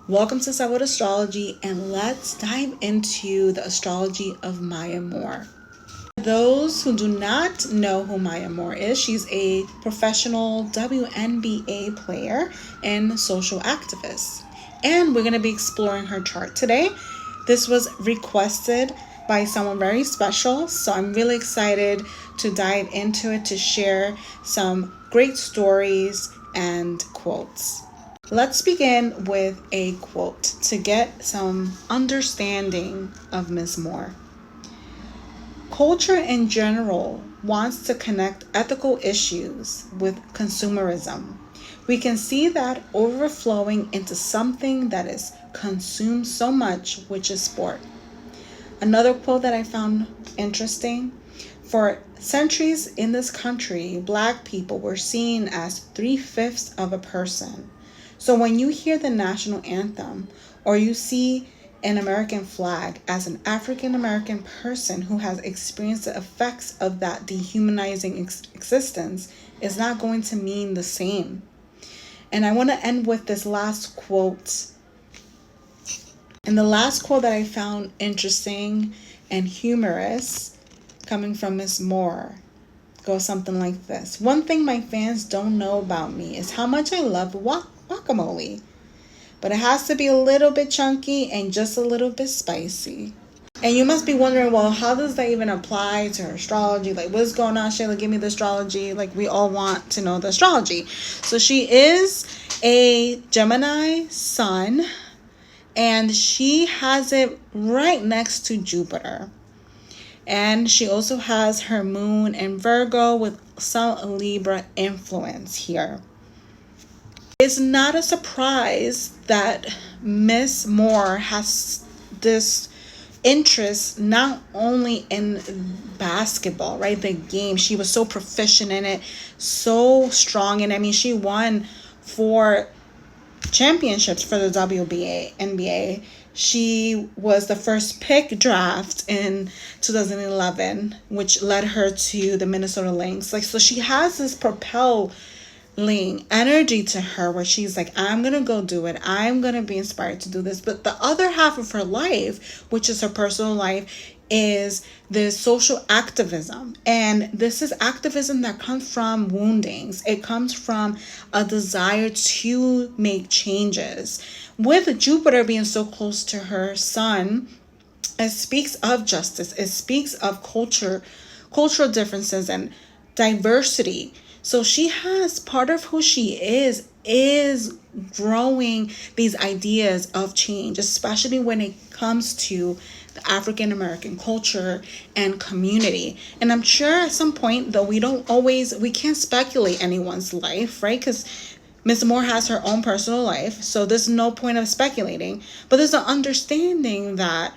Welcome to Sabbath Astrology, and let's dive into the astrology of Maya Moore. For those who do not know who Maya Moore is, she's a professional WNBA player and social activist. And we're going to be exploring her chart today. This was requested by someone very special, so I'm really excited to dive into it to share some great stories and quotes. Let's begin with a quote to get some understanding of Ms. Moore. Culture in general wants to connect ethical issues with consumerism. We can see that overflowing into something that is consumed so much, which is sport. Another quote that I found interesting: for centuries in this country, Black people were seen as 3/5 of a person. So when you hear the national anthem or you see an American flag, as an African American person who has experienced the effects of that dehumanizing existence, is not going to mean the same. And I want to end with this last quote. And the last quote that I found interesting and humorous, coming from Ms. Moore, goes something like this: "One thing my fans don't know about me is how much I love guacamole, but it has to be a little bit chunky and just a little bit spicy." And you must be wondering, well, how does that even apply to her astrology? Like, what's going on, Shayla? Give me the astrology. Like, we all want to know the astrology. So she is a Gemini sun, and she has it right next to Jupiter. And she also has her moon in Virgo with some Libra influence here. It's not a surprise that Miss Moore has this interest not only in basketball, right? The game. She was so proficient in it, so strong. And I mean, she won 4 championships for the WNBA. She was the first pick draft in 2011, which led her to the Minnesota Lynx. So she has this propelling energy to her where she's like, I'm going to go do it. I'm going to be inspired to do this. But the other half of her life, which is her personal life, is this social activism. And this is activism that comes from woundings. It comes from a desire to make changes. With Jupiter being so close to her sun, it speaks of justice. It speaks of cultural differences and diversity. So she has, part of who she is growing these ideas of change, especially when it comes to the African American culture and community. And I'm sure at some point, though, we can't speculate anyone's life, right? Because Ms. Moore has her own personal life, so there's no point of speculating. But there's an understanding that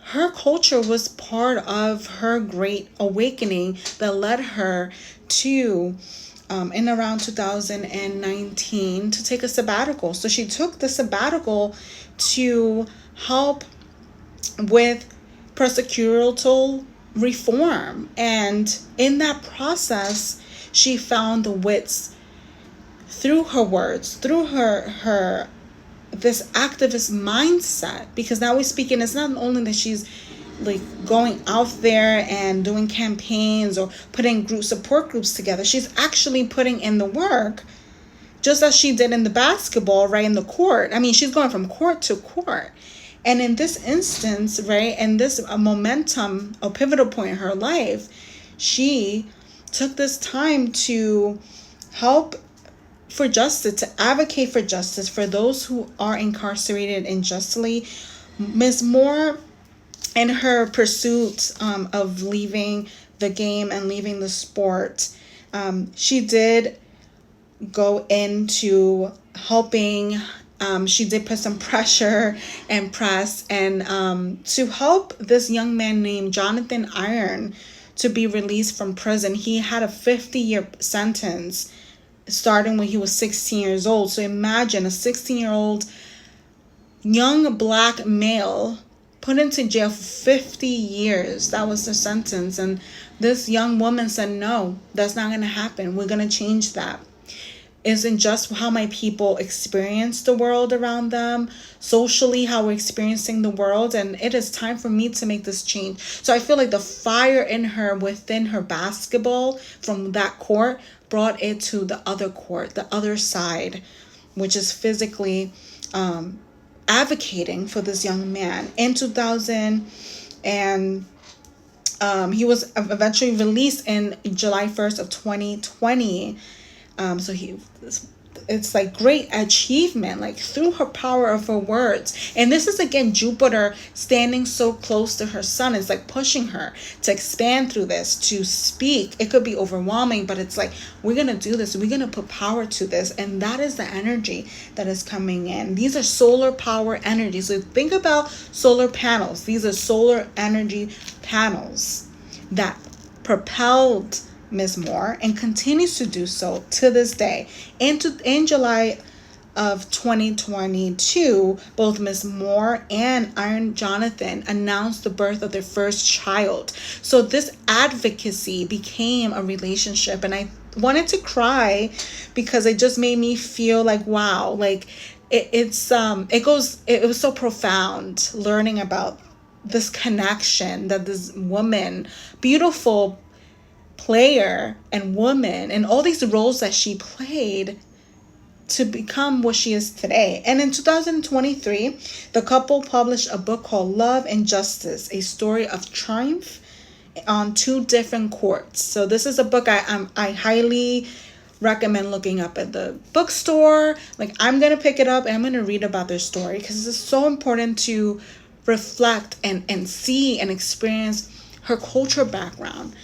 her culture was part of her great awakening that led her to, in around 2019, to take a sabbatical. So she took the sabbatical to help with prosecutorial reform. And in that process, she found the wits through her words, through her this activist mindset, because now we're speaking, it's not only that she's like going out there and doing campaigns or putting support groups together. She's actually putting in the work, just as she did in the basketball, right, in the court. I mean, she's going from court to court. And in this instance, right, and this momentum, a pivotal point in her life, she took this time to help for justice, to advocate for justice for those who are incarcerated unjustly. Ms. Moore, in her pursuit of leaving the game and leaving the sport, she did go into helping. She did put some pressure and press and to help this young man named Jonathan Iron to be released from prison. He had a 50-year sentence starting when he was 16 years old. So imagine a 16-year-old young Black male put into jail for 50 years. That was the sentence. And this young woman said, no, that's not going to happen. We're going to change that. isn't just how my people experience the world around them, socially, how we're experiencing the world. And it is time for me to make this change. So I feel like the fire in her within her basketball from that court brought it to the other court, the other side, which is physically advocating for this young man. In 2000, and he was eventually released in July 1st of 2020. So it's like great achievement, like through her power of her words. And this is again Jupiter standing so close to her sun. It's like pushing her to expand through this, to speak. It could be overwhelming, but it's like, we're gonna do this, we're gonna put power to this. And that is the energy that is coming in. These are solar power energies. So think about solar panels. These are solar energy panels that propelled Ms. Moore and continues to do so to this day. In July of 2022, both Ms. Moore and Iron Jonathan announced the birth of their first child. So this advocacy became a relationship, and I wanted to cry because it just made me feel like, wow, like it was so profound learning about this connection that this woman, beautiful player and woman, and all these roles that she played to become what she is today. And in 2023, the couple published a book called Love and Justice, a story of triumph on two different courts. So this is a book I highly recommend looking up at the bookstore. Like, I'm gonna pick it up and I'm gonna read about their story, because it's so important to reflect and see and experience her cultural background.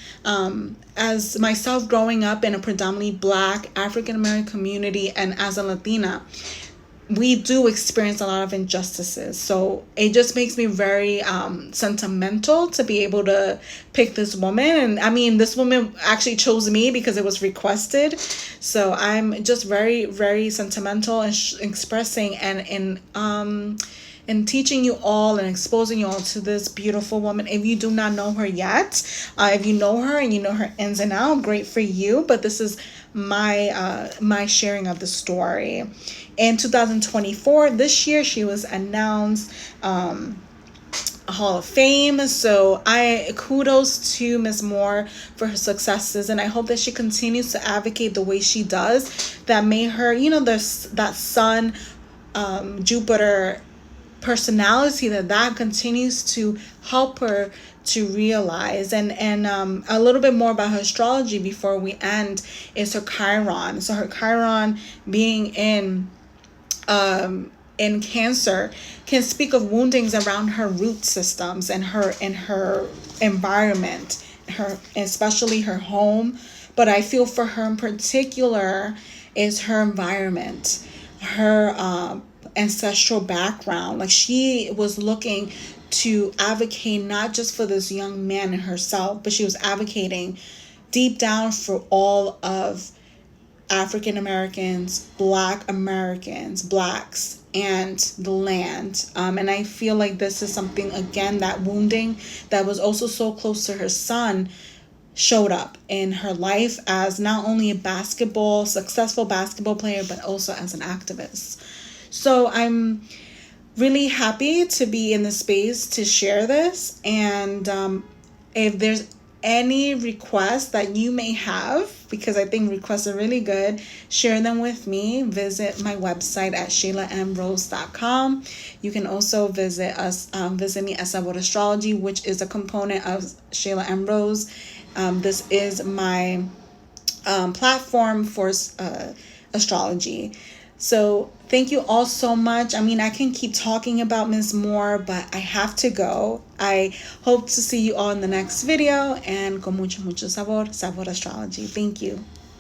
As myself growing up in a predominantly Black African-American community, and as a Latina, we do experience a lot of injustices. So it just makes me very sentimental to be able to pick this woman. And I mean, this woman actually chose me because it was requested. So I'm just very, very sentimental and expressing and teaching you all and exposing you all to this beautiful woman. If you do not know her yet, if you know her and you know her ins and outs, great for you. But this is my sharing of the story. In 2024, this year, she was announced Hall of Fame. So I kudos to Ms. Moore for her successes, and I hope that she continues to advocate the way she does. That made her, that sun, Jupiter personality, that continues to help her to realize. And a little bit more about her astrology before we end is her Chiron. So her Chiron being in Cancer can speak of woundings around her root systems and her environment, especially her home. But I feel for her in particular is her environment, her ancestral background. Like, she was looking to advocate not just for this young man and herself, but she was advocating deep down for all of African Americans, Black Americans, Blacks, and the land. And I feel like this is something, again, that wounding that was also so close to her son showed up in her life as not only a successful basketball player, but also as an activist. So I'm really happy to be in the space to share this. And if there's any requests that you may have, because I think requests are really good, share them with me. Visit my website at ShaylaMRose.com. You can also visit me at Sabor Astrology, which is a component of Shayla M. Rose. This is my platform for astrology. So thank you all so much. I mean, I can keep talking about Ms. Moore, but I have to go. I hope to see you all in the next video, and con mucho, mucho sabor, Sabor Astrology. Thank you.